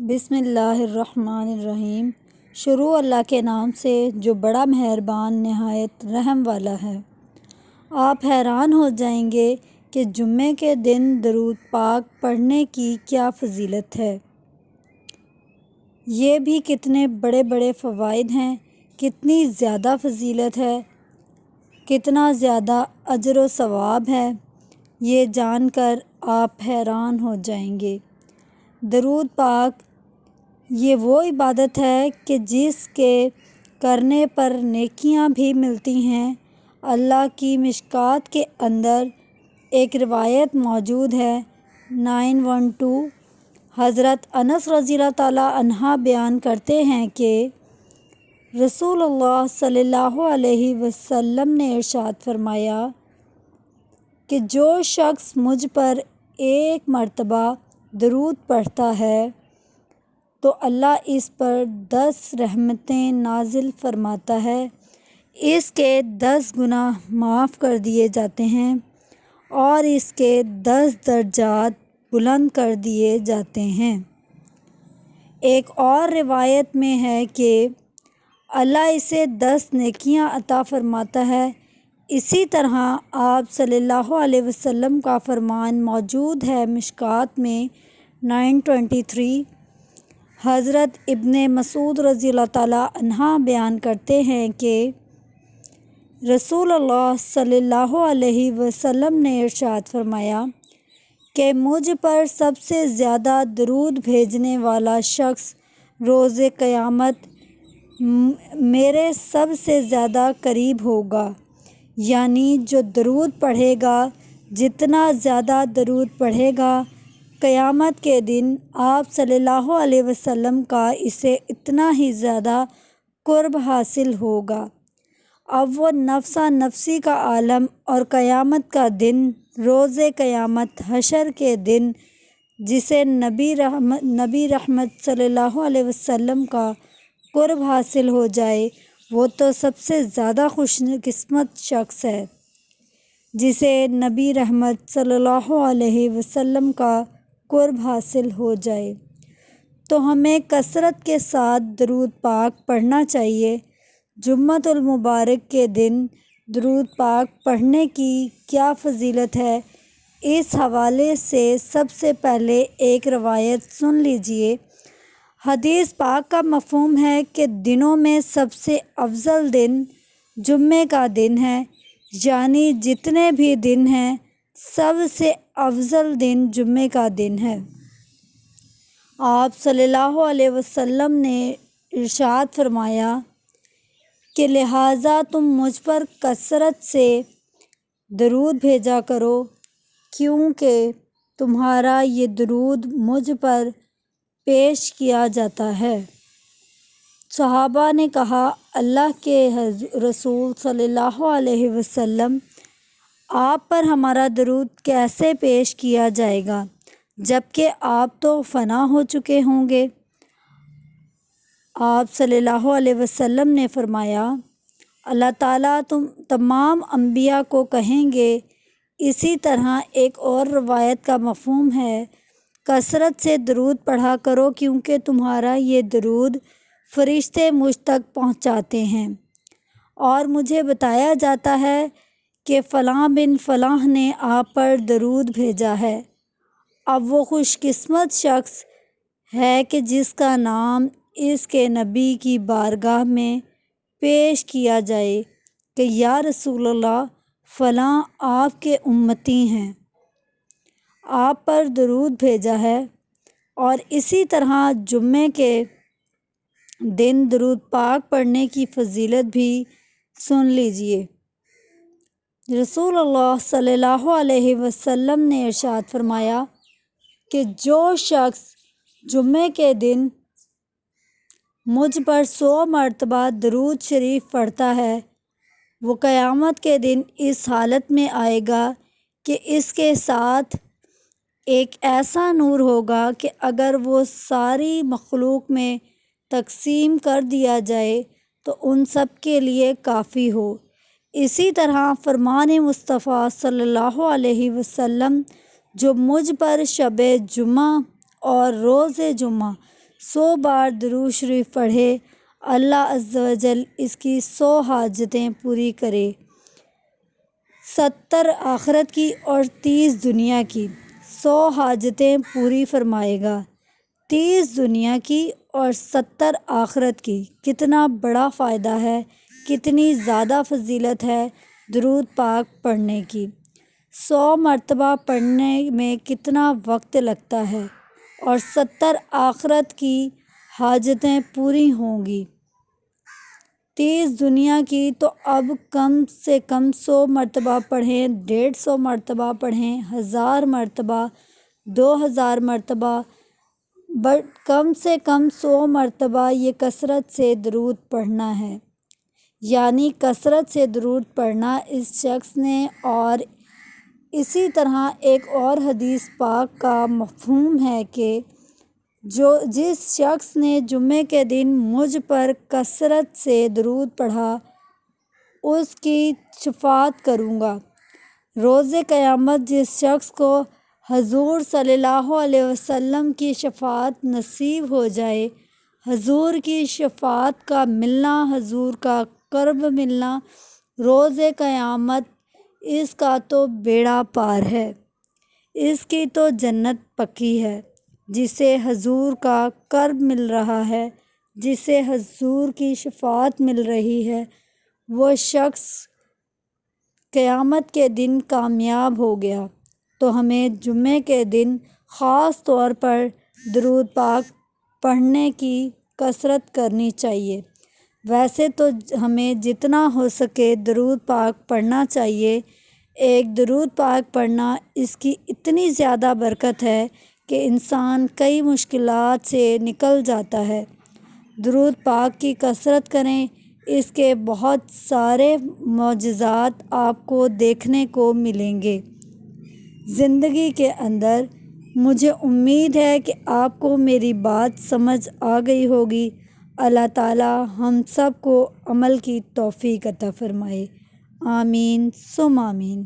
بسم اللہ الرحمن الرحیم۔ شروع اللہ کے نام سے جو بڑا مہربان نہایت رحم والا ہے۔ آپ حیران ہو جائیں گے کہ جمعے کے دن درود پاک پڑھنے کی کیا فضیلت ہے۔ یہ بھی کتنے بڑے بڑے فوائد ہیں، کتنی زیادہ فضیلت ہے، کتنا زیادہ اجر و ثواب ہے، یہ جان کر آپ حیران ہو جائیں گے۔ درود پاک یہ وہ عبادت ہے کہ جس کے کرنے پر نیکیاں بھی ملتی ہیں۔ اللہ کی مشکوٰۃ کے اندر ایک روایت موجود ہے 912۔ حضرت انس رضی اللہ تعالیٰ عنہ بیان کرتے ہیں کہ رسول اللہ صلی اللہ علیہ وسلم نے ارشاد فرمایا کہ جو شخص مجھ پر ایک مرتبہ درود پڑھتا ہے تو اللہ اس پر 10 رحمتیں نازل فرماتا ہے، اس کے 10 گناہ معاف کر دیے جاتے ہیں اور اس کے 10 درجات بلند کر دیے جاتے ہیں۔ ایک اور روایت میں ہے کہ اللہ اسے 10 نیکیاں عطا فرماتا ہے۔ اسی طرح آپ صلی اللہ علیہ وسلم کا فرمان موجود ہے مشکوٰۃ میں 923۔ حضرت ابن مسعود رضی اللہ تعالیٰ عنہ بیان کرتے ہیں کہ رسول اللہ صلی اللہ علیہ وسلم نے ارشاد فرمایا کہ مجھ پر سب سے زیادہ درود بھیجنے والا شخص روز قیامت میرے سب سے زیادہ قریب ہوگا، یعنی جو درود پڑھے گا، جتنا زیادہ درود پڑھے گا، قیامت کے دن آپ صلی اللہ علیہ وسلم کا اسے اتنا ہی زیادہ قرب حاصل ہوگا۔ اب وہ نفسا نفسی کا عالم اور قیامت کا دن، روز قیامت، حشر کے دن، جسے نبی رحمت صلی اللہ علیہ وسلم کا قرب حاصل ہو جائے، وہ تو سب سے زیادہ خوش قسمت شخص ہے جسے نبی رحمت صلی اللہ علیہ وسلم کا قرب حاصل ہو جائے۔ تو ہمیں کثرت کے ساتھ درود پاک پڑھنا چاہیے۔ جمعۃ المبارک کے دن درود پاک پڑھنے کی کیا فضیلت ہے، اس حوالے سے سب سے پہلے ایک روایت سن لیجیے۔ حدیث پاک کا مفہوم ہے کہ دنوں میں سب سے افضل دن جمعے کا دن ہے، یعنی جتنے بھی دن ہیں سب سے افضل دن جمعے کا دن ہے۔ آپ صلی اللہ علیہ وسلم نے ارشاد فرمایا کہ لہٰذا تم مجھ پر کثرت سے درود بھیجا کرو، کیونکہ تمہارا یہ درود مجھ پر پیش کیا جاتا ہے۔ صحابہ نے کہا اللہ کے رسول صلی اللہ علیہ وسلم، آپ پر ہمارا درود کیسے پیش کیا جائے گا جبکہ آپ تو فنا ہو چکے ہوں گے؟ آپ صلی اللہ علیہ وسلم نے فرمایا اللہ تعالیٰ تمام انبیاء کو کہیں گے۔ اسی طرح ایک اور روایت کا مفہوم ہے کثرت سے درود پڑھا کرو، کیونکہ تمہارا یہ درود فرشتے مجھ تک پہنچاتے ہیں اور مجھے بتایا جاتا ہے کہ فلاں بن فلاں نے آپ پر درود بھیجا ہے۔ اب وہ خوش قسمت شخص ہے کہ جس کا نام اس کے نبی کی بارگاہ میں پیش کیا جائے کہ یا رسول اللہ، فلاں آپ کے امتی ہیں، آپ پر درود بھیجا ہے۔ اور اسی طرح جمعے کے دن درود پاک پڑھنے کی فضیلت بھی سن لیجیے۔ رسول اللہ صلی اللہ علیہ وسلم نے ارشاد فرمایا کہ جو شخص جمعے کے دن مجھ پر 100 مرتبہ درود شریف پڑھتا ہے، وہ قیامت کے دن اس حالت میں آئے گا کہ اس کے ساتھ ایک ایسا نور ہوگا کہ اگر وہ ساری مخلوق میں تقسیم کر دیا جائے تو ان سب کے لیے کافی ہو۔ اسی طرح فرمان مصطفیٰ صلی اللہ علیہ وسلم جو مجھ پر شب جمعہ اور روز جمعہ 100 بار درود شریف پڑھے، اللہ عز و جل اس کی 100 حاجتیں پوری کرے، 70 آخرت کی اور 30 دنیا کی 100 حاجتیں پوری فرمائے گا، 30 دنیا کی اور 70 آخرت کی۔ کتنا بڑا فائدہ ہے، کتنی زیادہ فضیلت ہے درود پاک پڑھنے کی۔ 100 مرتبہ پڑھنے میں کتنا وقت لگتا ہے اور 70 آخرت کی حاجتیں پوری ہوں گی، 30 دنیا کی تو اب کم سے کم 100 مرتبہ پڑھیں، 150 مرتبہ پڑھیں، 1000 مرتبہ، 2000 مرتبہ، کم سے کم 100 مرتبہ یہ کثرت سے درود پڑھنا ہے۔ یعنی کثرت سے درود پڑھنا اس شخص نے، اور اسی طرح ایک اور حدیث پاک کا مفہوم ہے کہ جس شخص نے جمعے کے دن مجھ پر کثرت سے درود پڑھا اس کی شفاعت کروں گا۔ روز قیامت جس شخص کو حضور صلی اللہ علیہ وسلم کی شفاعت نصیب ہو جائے، حضور کی شفاعت کا ملنا، حضور کا قرب ملنا روز قیامت، اس کا تو بیڑا پار ہے، اس کی تو جنت پکی ہے۔ جسے حضور کا قرب مل رہا ہے، جسے حضور کی شفاعت مل رہی ہے، وہ شخص قیامت کے دن کامیاب ہو گیا۔ تو ہمیں جمعے کے دن خاص طور پر درود پاک پڑھنے کی کثرت کرنی چاہیے۔ ویسے تو ہمیں جتنا ہو سکے درود پاک پڑھنا چاہیے۔ ایک درود پاک پڑھنا، اس کی اتنی زیادہ برکت ہے کہ انسان کئی مشکلات سے نکل جاتا ہے۔ درود پاک کی کثرت کریں، اس کے بہت سارے معجزات آپ کو دیکھنے کو ملیں گے زندگی کے اندر۔ مجھے امید ہے کہ آپ کو میری بات سمجھ آ گئی ہوگی۔ اللہ تعالی ہم سب کو عمل کی توفیق عطا فرمائے، آمین ثم آمین۔